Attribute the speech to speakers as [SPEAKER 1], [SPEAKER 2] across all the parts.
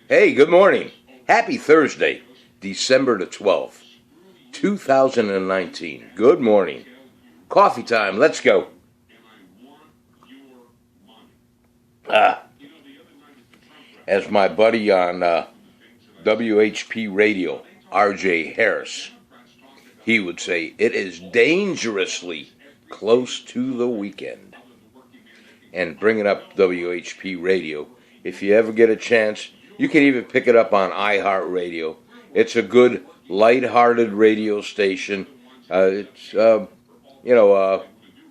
[SPEAKER 1] Hey, good morning. Happy Thursday, December the 12th, 2019. Good morning. Coffee time. Let's go. Ah, as my buddy on WHP Radio, RJ Harris, he would say, it is dangerously close to the weekend. And bringing up WHP Radio, if you ever get a chance, you can even pick it up on iHeartRadio. It's a good, light-hearted radio station. It's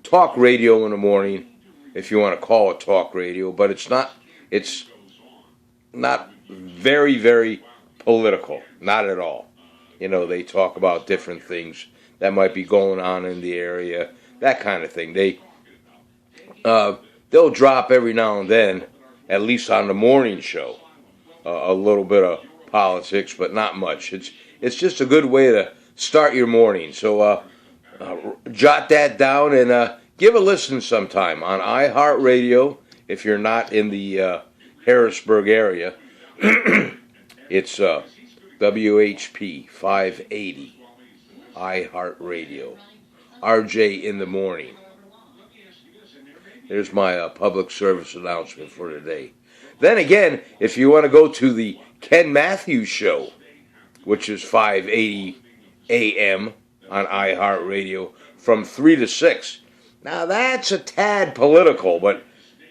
[SPEAKER 1] talk radio in the morning, if you want to call it talk radio, but it's not. It's not very, very political. Not at all. They talk about different things that might be going on in the area, that kind of thing. They'll drop every now and then, at least on the morning show, a little bit of politics, but not much. It's just a good way to start your morning. So jot that down and give a listen sometime on iHeartRadio if you're not in the Harrisburg area. It's WHP 580 iHeartRadio. RJ in the morning. There's my public service announcement for today. Then again, if you want to go to the Ken Matthews Show, which is 580 a.m. on iHeartRadio from 3 to 6. Now that's a tad political, but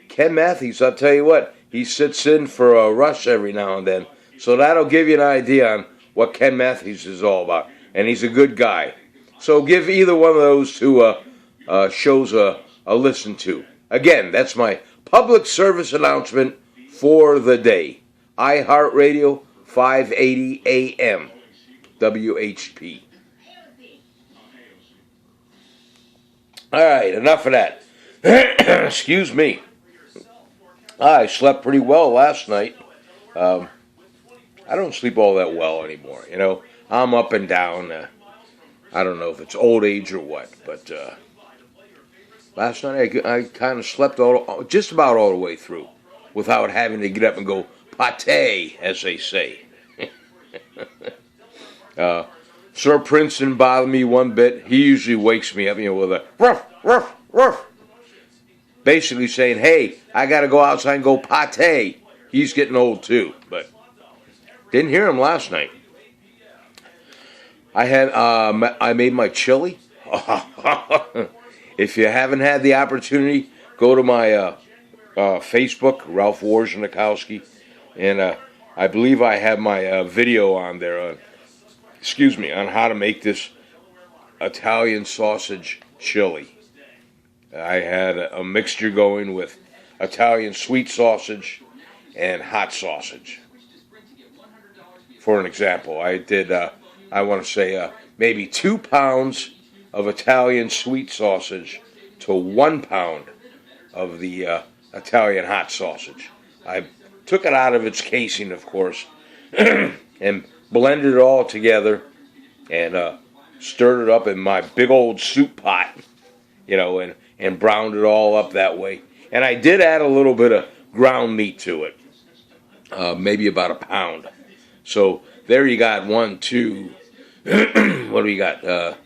[SPEAKER 1] Ken Matthews, I'll tell you what, he sits in for a Rush every now and then. So that'll give you an idea on what Ken Matthews is all about. And he's a good guy. So give either one of those two shows a listen to. Again, that's my public service announcement for the day. iHeartRadio, 580 AM, WHP. All right, enough of that. Excuse me. I slept pretty well last night. I don't sleep all that well anymore. I'm up and down. I don't know if it's old age or what, but last night I kind of slept just about all the way through without having to get up and go pate, as they say. Sir Prince didn't bother me one bit. He usually wakes me up, with a ruff, ruff, ruff. Basically saying, hey, I got to go outside and go pate. He's getting old too, but didn't hear him last night. I made my chili. If you haven't had the opportunity, go to my Facebook, Ralph Wojnakowski, and I believe I have my video on there on how to make this Italian sausage chili. I had a mixture going with Italian sweet sausage and hot sausage. For an example, I did, I want to say, maybe 2 pounds of Italian sweet sausage to 1 pound of the Italian hot sausage. I took it out of its casing, of course, and blended it all together and stirred it up in my big old soup pot, and browned it all up that way. And I did add a little bit of ground meat to it, maybe about a pound. So there you got 1, 2, what do we got?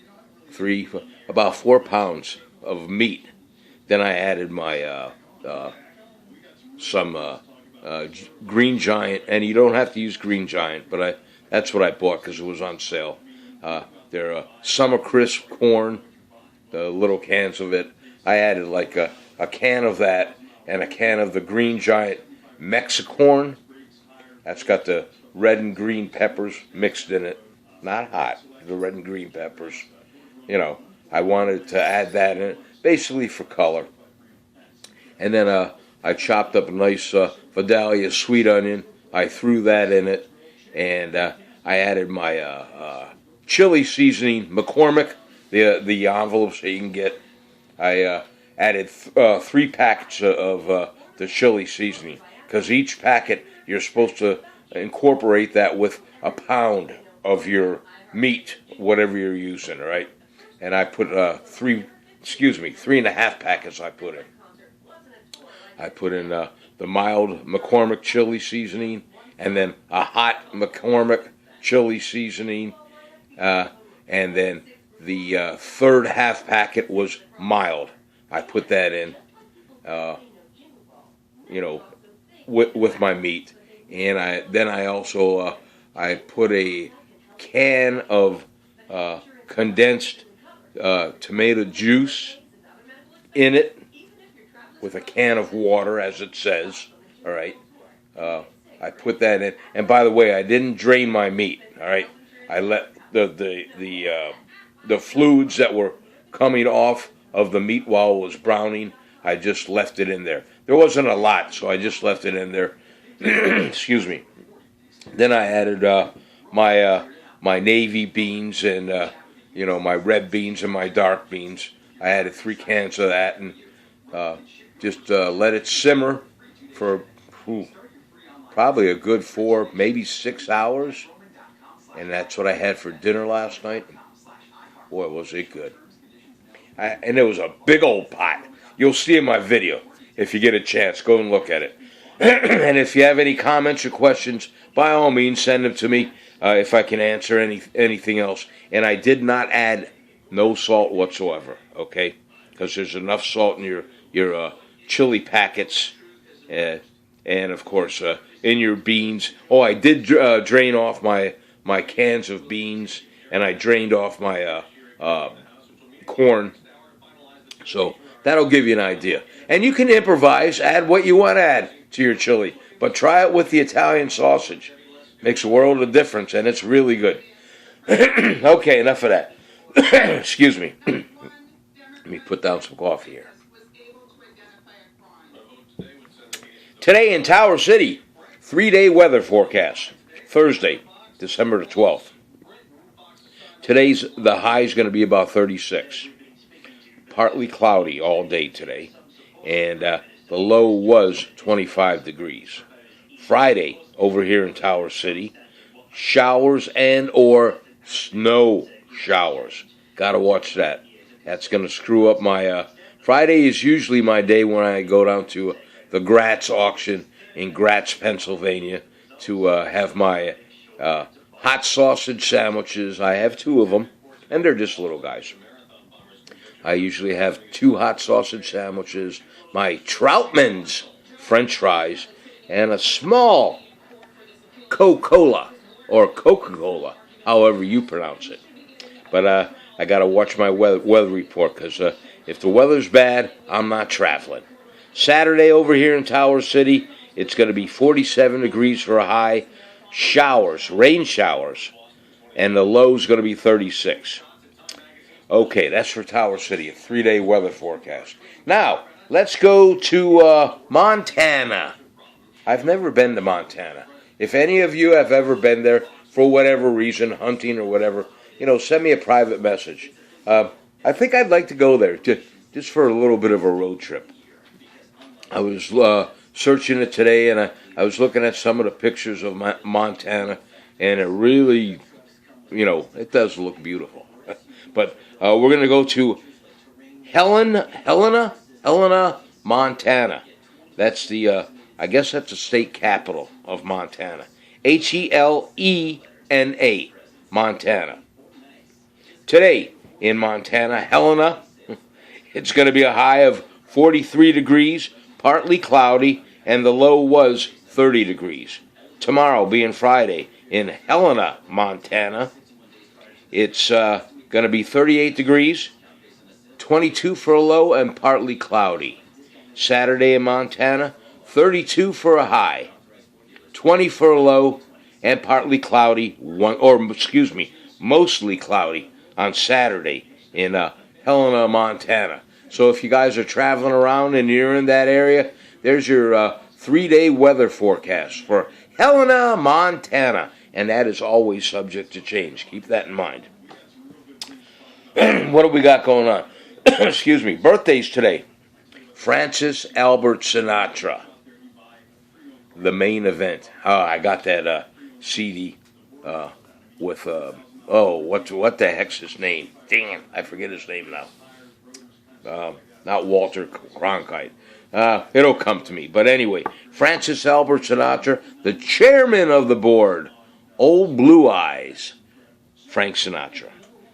[SPEAKER 1] 3, about 4 pounds of meat. Then I added my some Green Giant, and you don't have to use Green Giant, but that's what I bought because it was on sale. They're Summer Crisp corn, the little cans of it. I added like a can of that and a can of the Green Giant Mexicorn. That's got the red and green peppers mixed in it. Not hot, the red and green peppers. I wanted to add that in it, basically for color. And then I chopped up a nice Vidalia sweet onion. I threw that in it, and I added my chili seasoning, McCormick, the envelopes that you can get. I added 3 packets of the chili seasoning, because each packet you're supposed to incorporate that with a pound of your meat, whatever you're using, right? And I put 3.5 packets I put in. I put in the mild McCormick chili seasoning and then a hot McCormick chili seasoning, and then the third half packet was mild. I put that in, with my meat, and I also I put a can of condensed tomato juice in it with a can of water, as it says. All right, I put that in, and by the way, I didn't drain my meat. All right, I let the fluids that were coming off of the meat while it was browning. I just left it in there. There wasn't a lot, so I just left it in there. Excuse me. Then I added my navy beans and my red beans and my dark beans. I added 3 cans of that and just let it simmer for probably a good 4, maybe 6 hours. And that's what I had for dinner last night. Boy, was it good. And it was a big old pot. You'll see in my video if you get a chance. Go and look at it. And if you have any comments or questions, by all means, send them to me if I can answer anything else. And I did not add no salt whatsoever, okay? Because there's enough salt in your chili packets, and of course in your beans. Oh, I did drain off my cans of beans, and I drained off my corn. So that'll give you an idea. And you can improvise, add what you want to add to your chili. But try it with the Italian sausage. Makes a world of difference, and it's really good. Okay, enough of that. Excuse me. Let me put down some coffee here. Today in Tower City, 3-day weather forecast. Thursday, December the 12th. The high is going to be about 36. Partly cloudy all day today, and the low was 25 degrees. Friday, over here in Tower City, showers and or snow showers. Gotta watch that. That's going to screw up my... Friday is usually my day when I go down to the Gratz auction in Gratz, Pennsylvania, to have my hot sausage sandwiches. I have 2 of them, and they're just little guys. I usually have 2 hot sausage sandwiches, my Troutman's French fries, and a small Coca-Cola, or Coca-Cola, however you pronounce it. But I got to watch my weather report, because if the weather's bad, I'm not traveling. Saturday over here in Tower City, it's going to be 47 degrees for a high, showers, rain showers, and the low's going to be 36. Okay, that's for Tower City, a 3-day weather forecast. Now, let's go to Montana. I've never been to Montana. If any of you have ever been there, for whatever reason, hunting or whatever, send me a private message. I think I'd like to go there, just for a little bit of a road trip. I was searching it today, and I was looking at some of the pictures of Montana, and it really, it does look beautiful. But we're going to go to Helena, Montana. That's I guess that's the state capital of Montana. Helena, Montana. Today in Montana, Helena, it's going to be a high of 43 degrees, partly cloudy, and the low was 30 degrees. Tomorrow, being Friday, in Helena, Montana, it's going to be 38 degrees, 22 for a low, and partly cloudy. Saturday in Montana, 32 for a high, 20 for a low, and partly cloudy, mostly cloudy on Saturday in Helena, Montana. So if you guys are traveling around and you're in that area, there's your 3-day weather forecast for Helena, Montana. And that is always subject to change. Keep that in mind. What do we got going on? Excuse me. Birthdays today. Francis Albert Sinatra. The main event. I got that CD with, what the heck's his name? Dang it, I forget his name now. Not Walter Cronkite. It'll come to me. But anyway, Francis Albert Sinatra, the chairman of the board, Old Blue Eyes, Frank Sinatra.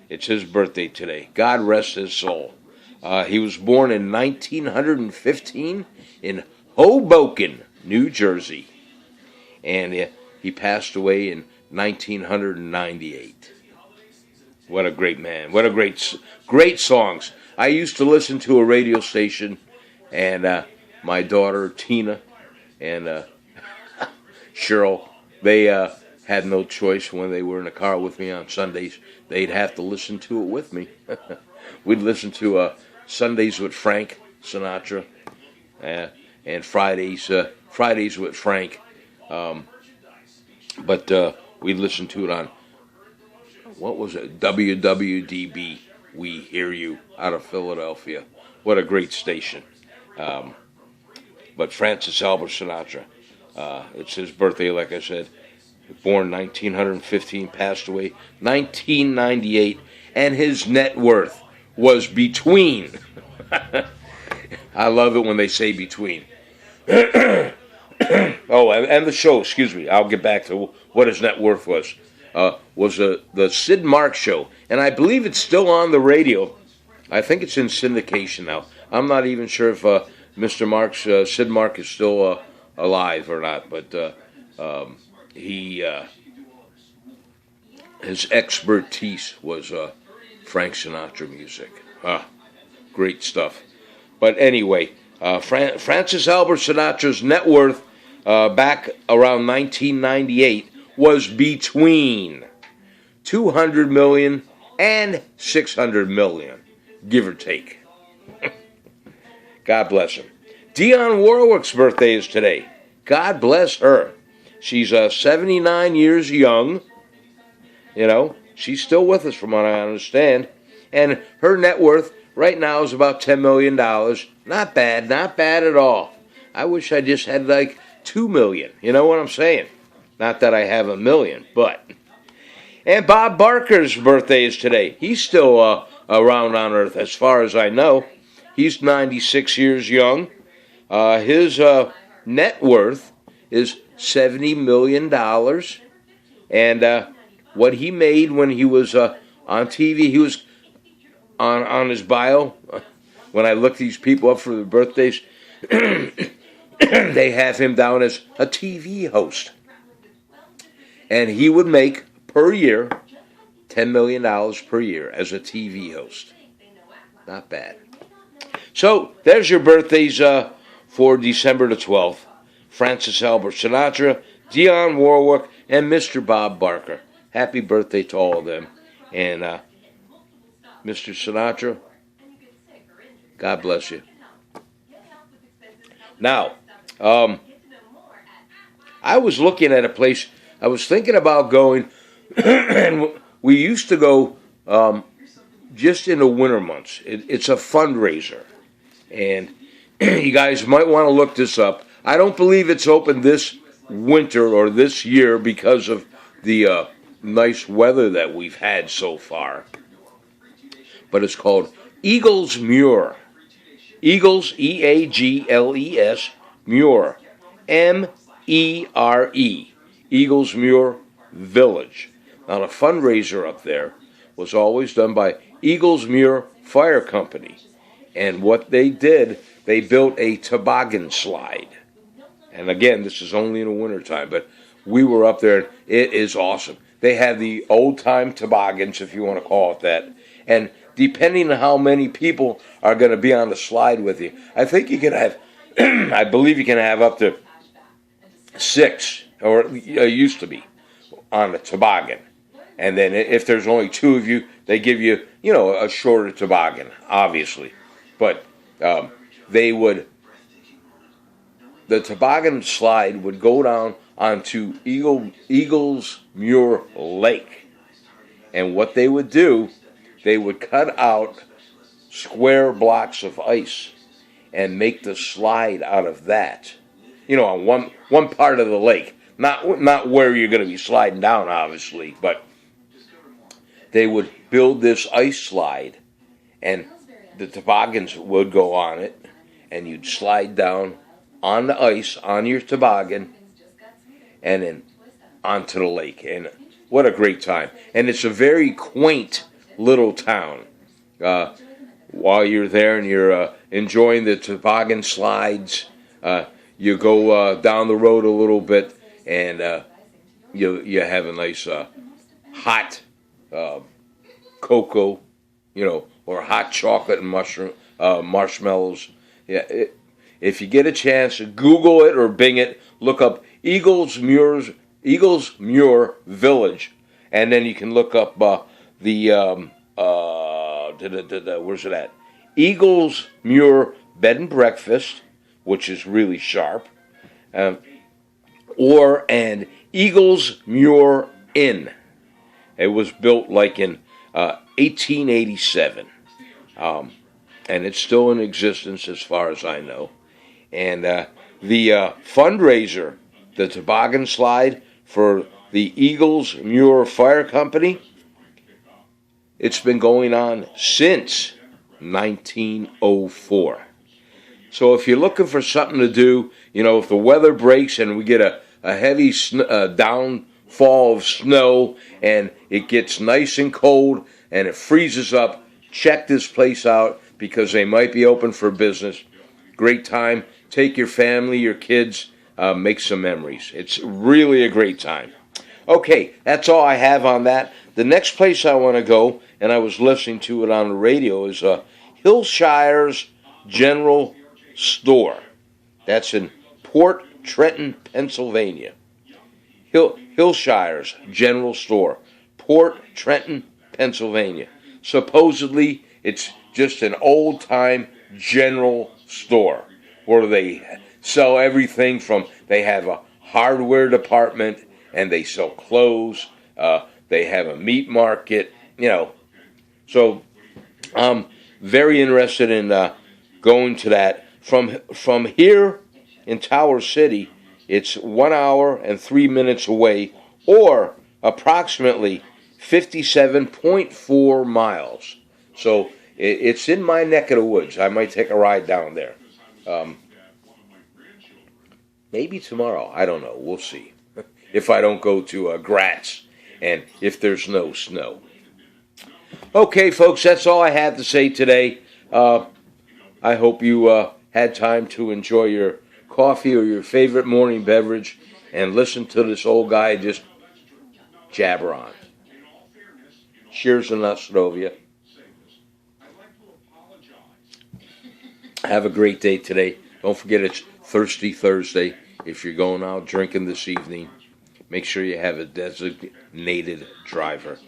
[SPEAKER 1] It's his birthday today. God rest his soul. He was born in 1915 in Hoboken, New Jersey. And he passed away in 1998. What a great man. What a great songs. I used to listen to a radio station, and my daughter Tina and Cheryl, they had no choice when they were in the car with me on Sundays. They'd have to listen to it with me. We'd listen to Sundays with Frank Sinatra and Fridays with Frank. But we'd listen to it on, what was it, WWDB, We Hear You, out of Philadelphia. What a great station. But Francis Albert Sinatra, it's his birthday, like I said. Born 1915, passed away 1998, and his net worth was between. I love it when they say between. Oh, and the show, excuse me, I'll get back to what his net worth was the Sid Mark Show. And I believe it's still on the radio. I think it's in syndication now. I'm not even sure if Mr. Mark's, Sid Mark is still alive or not, but his expertise was Frank Sinatra music. Great stuff. But anyway, Francis Albert Sinatra's net worth back around 1998 was between 200 million and 600 million, give or take. God bless him. Dionne Warwick's birthday is today. God bless her. She's 79 years young. You know, she's still with us from what I understand. And her net worth right now is about $10 million. Not bad, not bad at all. I wish I just had like 2 million. You know what I'm saying? Not that I have a million, but. And Bob Barker's birthday is today. He's still around on Earth as far as I know. He's 96 years young. His net worth is $70 million. And what he made when he was on TV, he was on his bio. When I look these people up for their birthdays, they have him down as a TV host. And he would make, per year, $10 million per year as a TV host. Not bad. So, there's your birthdays for December the 12th. Francis Albert Sinatra, Dionne Warwick, and Mr. Bob Barker. Happy birthday to all of them. And Mr. Sinatra, God bless you. Now, I was looking at a place, I was thinking about going, and we used to go just in the winter months. It's a fundraiser. And you guys might want to look this up. I don't believe it's open this winter or this year because of the nice weather that we've had so far. But it's called Eagles Muir. Eagles, E-A-G-L-E-S, Muir, M-E-R-E, Eagles Muir Village. Now, the fundraiser up there was always done by Eagles Muir Fire Company. And what they did, they built a toboggan slide. And again, this is only in the wintertime, but we were up there, and it is awesome. They have the old-time toboggans, if you want to call it that. And depending on how many people are going to be on the slide with you, I think you can have, I believe you can have up to 6, or used to be, on the toboggan. And then if there's only 2 of you, they give you, a shorter toboggan, obviously. But the toboggan slide would go down onto Eagles Muir Lake. And what they would do, they would cut out square blocks of ice and make the slide out of that. On one part of the lake. Not where you're going to be sliding down, obviously, but they would build this ice slide, and the toboggans would go on it, and you'd slide down on the ice on your toboggan and then onto the lake. And what a great time. And it's a very quaint little town. While you're there and you're enjoying the toboggan slides, you go down the road a little bit, and you have a nice hot cocoa, or hot chocolate and marshmallows. Yeah, if you get a chance, Google it or Bing it. Look up Eagles Muir Village, and then you can look up where's it at? Eagles Muir Bed and Breakfast, which is really sharp, and Eagles Muir Inn. It was built like in 1887, and it's still in existence as far as I know. And the fundraiser, the toboggan slide for the Eagles Muir Fire Company, it's been going on since 1904. So if you're looking for something to do, if the weather breaks and we get a heavy downfall of snow and it gets nice and cold and it freezes up, check this place out because they might be open for business. Great time. Take your family, your kids, make some memories. It's really a great time. Okay, that's all I have on that. The next place I want to go, and I was listening to it on the radio, is Hillshire's General Store. That's in Port Trenton, Pennsylvania. Hillshire's General Store, Port Trenton, Pennsylvania. Supposedly, it's just an old-time general store where they sell everything from, they have a hardware department and they sell clothes. They have a meat market, So I'm very interested in going to that. From here in Tower City, it's 1 hour and 3 minutes away, or approximately 57.4 miles. So it's in my neck of the woods. I might take a ride down there. Maybe tomorrow. I don't know. We'll see. If I don't go to Gratz and if there's no snow. Okay, folks, that's all I have to say today. I hope you had time to enjoy your coffee or your favorite morning beverage and listen to this old guy just jabber on. Cheers to Nostrovia. Have a great day today. Don't forget it's Thirsty Thursday. If you're going out drinking this evening, make sure you have a designated driver.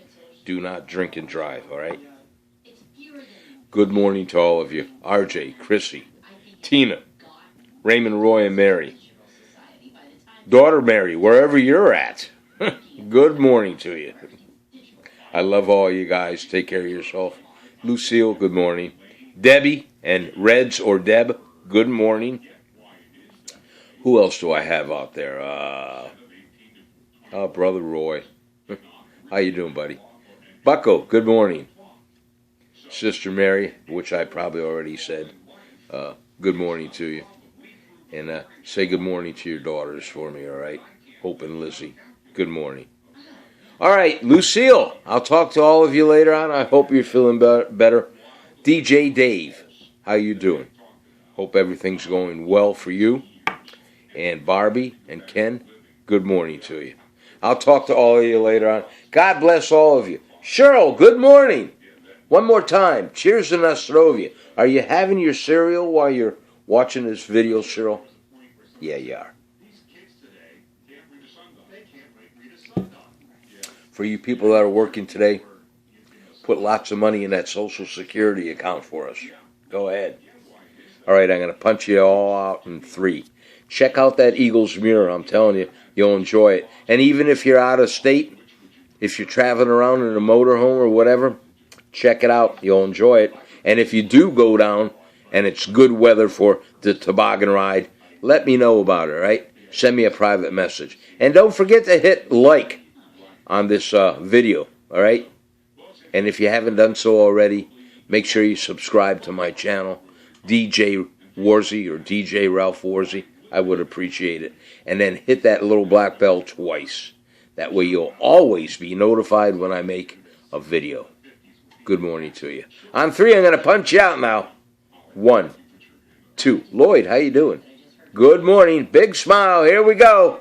[SPEAKER 1] Do not drink and drive, all right? Good morning to all of you. RJ, Chrissy, Tina, Raymond, Roy, and Mary. Daughter Mary, wherever you're at. Good morning to you. I love all you guys. Take care of yourself. Lucille, good morning. Debbie and Reds or Deb, good morning. Who else do I have out there? Brother Roy. How you doing, buddy? Bucko, good morning. Sister Mary, which I probably already said, good morning to you. And say good morning to your daughters for me, all right? Hope and Lizzie, good morning. All right, Lucille, I'll talk to all of you later on. I hope you're feeling better. DJ Dave, how you doing? Hope everything's going well for you. And Barbie and Ken, good morning to you. I'll talk to all of you later on. God bless all of you. Cheryl, good morning. One more time. Cheers to Nostrovia. Are you having your cereal while you're watching this video, Cheryl? Yeah, you are. For you people that are working today, put lots of money in that Social Security account for us. Go ahead. All right, I'm going to punch you all out in 3. Check out that Eagles Muir. I'm telling you, you'll enjoy it. And even if you're out of state, if you're traveling around in a motorhome or whatever, check it out. You'll enjoy it. And if you do go down and it's good weather for the toboggan ride, let me know about it, right? Send me a private message. And don't forget to hit like on this video, all right? And if you haven't done so already, make sure you subscribe to my channel, DJ Warzy or DJ Ralph Warzy, I would appreciate it. And then hit that little black bell twice. That way you'll always be notified when I make a video. Good morning to you. On 3, I'm going to punch you out now. 1, 2. Lloyd, how you doing? Good morning. Big smile. Here we go.